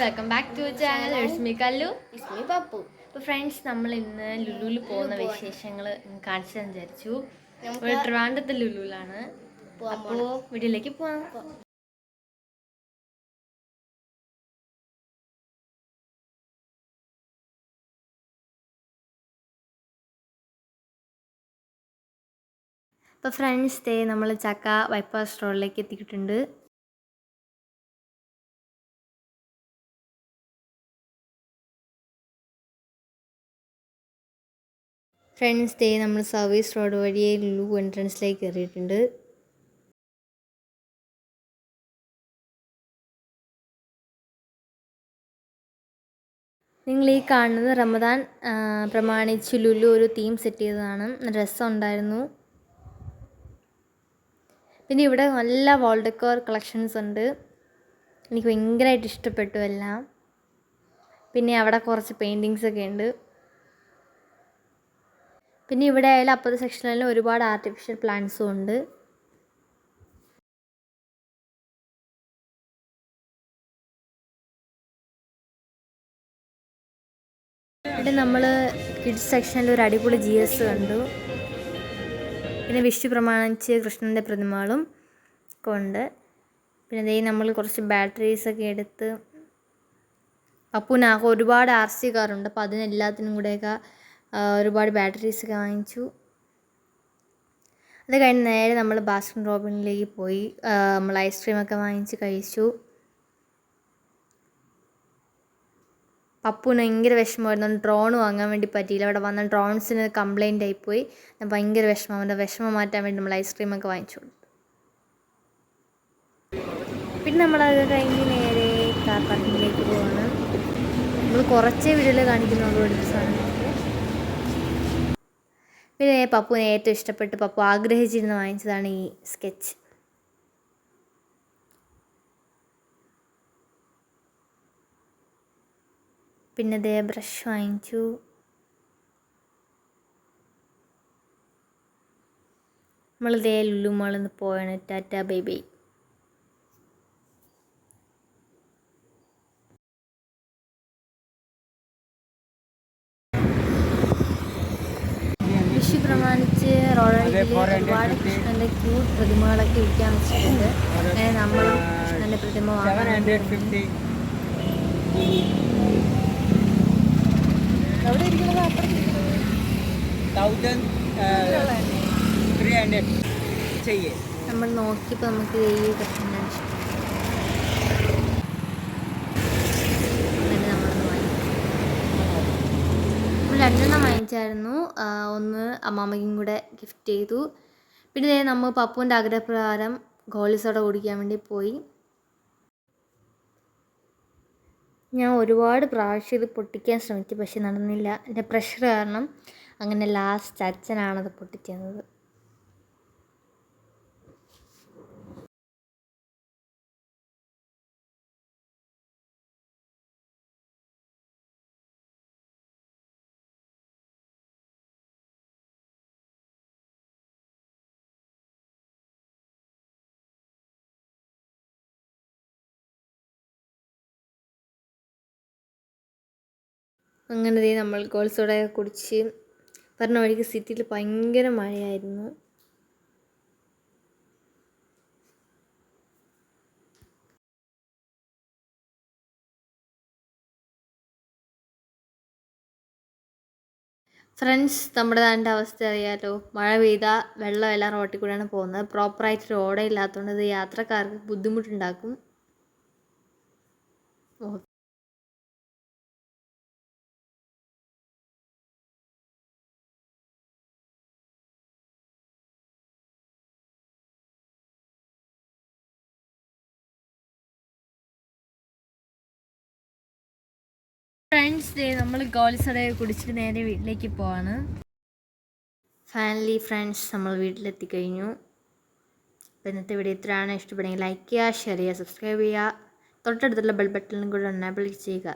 Welcome back to channel. It's me Kallu. It's me Pappu. അപ്പോൾ friends, നമ്മൾ ഇന്ന് ലുലുവിൽ പോകുന്ന വിശേഷങ്ങൾ കാണിച്ചു തരാൻ വിചാരിച്ചു. ഒരു ട്രിവാൻഡ്രത്തെ ലുലുവിലാണ്. അപ്പോൾ വീട്ടിലേക്ക് പോവാം. അപ്പോൾ ഫ്രണ്ട്സ്, നമ്മൾ ചക്ക ബൈപ്പാസ് റോഡിലേക്ക് എത്തിയിട്ടുണ്ട്. ഫ്രണ്ട്സ്, നമ്മൾ സർവീസ് റോഡ് വഴിയെ ലുലു എൻട്രൻസിലേക്ക് കയറിയിട്ടുണ്ട്. നിങ്ങൾ ഈ കാണുന്നത് റമദാൻ പ്രമാണിച്ച് ലുലു ഒരു തീം സെറ്റ് ചെയ്തതാണ്. രസമുണ്ടായിരുന്നു. പിന്നെ ഇവിടെ നല്ല വാൾ ഡെക്കോർ കളക്ഷൻസ് ഉണ്ട്. എനിക്ക് ഭയങ്കരമായിട്ട് ഇഷ്ടപ്പെട്ടു എല്ലാം. പിന്നെ അവിടെ കുറച്ച് പെയിൻറ്റിങ്സൊക്കെ ഉണ്ട്. പിന്നെ ഇവിടെ ആയാലും അപ്പുറത്തെ സെക്ഷനിലും ഒരുപാട് ആർട്ടിഫിഷ്യൽ പ്ലാന്റ്സും ഉണ്ട്. ഇവിടെ നമ്മൾ കിഡ്സ് സെക്ഷനിൽ ഒരു അടിപൊളി GS കണ്ടു. പിന്നെ വിഷു പ്രമാണിച്ച് കൃഷ്ണൻ്റെ പ്രതിമകളും കൊണ്ട്. പിന്നെ നമ്മൾ കുറച്ച് ബാറ്ററീസൊക്കെ എടുത്ത് അപ്പൂനാകെ ഒരുപാട് RC കാറുണ്ട്. അപ്പോൾ അതിനെല്ലാത്തിനും കൂടെയൊക്കെ ഒരുപാട് ബാറ്ററീസൊക്കെ വാങ്ങിച്ചു. അത് കഴിഞ്ഞ് നേരെ നമ്മൾ ബാസ്കിൻ റോബിനിലേക്ക് പോയി നമ്മൾ ഐസ്ക്രീമൊക്കെ വാങ്ങിച്ച് കഴിച്ചു. പപ്പുവിന് ഭയങ്കര വിഷമമായിരുന്നു. ഡ്രോൺ വാങ്ങാൻ വേണ്ടി പറ്റിയില്ല. അവിടെ വന്ന ഡ്രോൺസിന് കംപ്ലൈൻ്റ് ആയിപ്പോയി. ഭയങ്കര വിഷമം. അവൻ്റെ വിഷമം മാറ്റാൻ വേണ്ടി നമ്മൾ ഐസ്ക്രീമൊക്കെ വാങ്ങിച്ചു കൊടുത്തു. പിന്നെ നമ്മളത് കഴിഞ്ഞ് നേരെ കാർ പാർക്കിങ്ങിലേക്ക് പോവാണ്. നമ്മൾ കുറച്ചേ വീഡിയോയിൽ കാണിക്കുന്നുള്ളൂ എടുത്ത സാധനം. പിന്നെ പപ്പുവിന് ഏറ്റവും ഇഷ്ടപ്പെട്ട് പപ്പു ആഗ്രഹിച്ചിരുന്ന് വാങ്ങിച്ചതാണ് ഈ സ്കെച്ച്. പിന്നെ ബ്രഷ് വാങ്ങിച്ചു. നമ്മൾ ലുലു മാളിൽ നിന്ന് പോയാണ്. Tata bye bye. വിഷു പ്രമാണിച്ച് റോഡരികിൽ ഒരുപാട് കൃഷ്ണൻ്റെ ക്യൂട്ട് പ്രതിമകളൊക്കെ വിൽക്കാൻ വെച്ചിട്ടുണ്ട്. അങ്ങനെ നമ്മൾ കൃഷ്ണൻ്റെ പ്രതിമ വാങ്ങാൻ നമ്മൾ നോക്കിയപ്പോൾ നമുക്ക് ഈ കൃഷ്ണനാണ് ഇഷ്ടം. രണ്ടെണ്ണം വാങ്ങിച്ചായിരുന്നു. ഒന്ന് അമ്മാമ്മയ്ക്കും കൂടെ ഗിഫ്റ്റ് ചെയ്തു. പിന്നെ നമ്മൾ പപ്പുവിൻ്റെ ആഗ്രഹപ്രകാരം ഗോളി സോഡ കുടിക്കാൻ വേണ്ടി പോയി. ഞാൻ ഒരുപാട് പ്രാവശ്യം ഇത് പൊട്ടിക്കാൻ ശ്രമിച്ചു, പക്ഷെ നടന്നില്ല. എൻ്റെ പ്രഷർ കാരണം അങ്ങനെ ലാസ്റ്റ് അച്ഛനാണത് പൊട്ടിച്ചത്. അങ്ങനെ നമ്മൾ ഗോളി സോഡയൊക്കെ കുടിച്ച് പറഞ്ഞ വഴിക്ക് സിറ്റിയിൽ ഭയങ്കര മഴയായിരുന്നു. ഫ്രണ്ട്സ്, നമ്മുടെ നാടിൻ്റെ അവസ്ഥ അറിയാലോ. മഴ പെയ്താൽ വെള്ളമെല്ലാം റോട്ടിൽ കൂടെയാണ് പോകുന്നത്. പ്രോപ്പറായിട്ട് റോഡേ ഇല്ലാത്തതുകൊണ്ട് ഇത് യാത്രക്കാർക്ക് ബുദ്ധിമുട്ടുണ്ടാക്കും. ഫ്രണ്ട്സ്, നമ്മൾ ഗോളി സോഡയൊക്കെ കുടിച്ചിട്ട് നേരെ വീട്ടിലേക്ക് പോവാണ്. ഫൈനലി ഫ്രണ്ട്സ്, നമ്മൾ വീട്ടിലെത്തിക്കഴിഞ്ഞു. അപ്പോൾ ഇന്നത്തെ വീഡിയോ ഇത്രയാണ്. ഇഷ്ടപ്പെടുമെങ്കിൽ ലൈക്ക് ചെയ്യുക, ഷെയർ ചെയ്യുക, സബ്സ്ക്രൈബ് ചെയ്യുക. തൊട്ടടുത്തുള്ള ബെൽ ബട്ടണിലും കൂടെ എനേബിൾ ചെയ്യുക.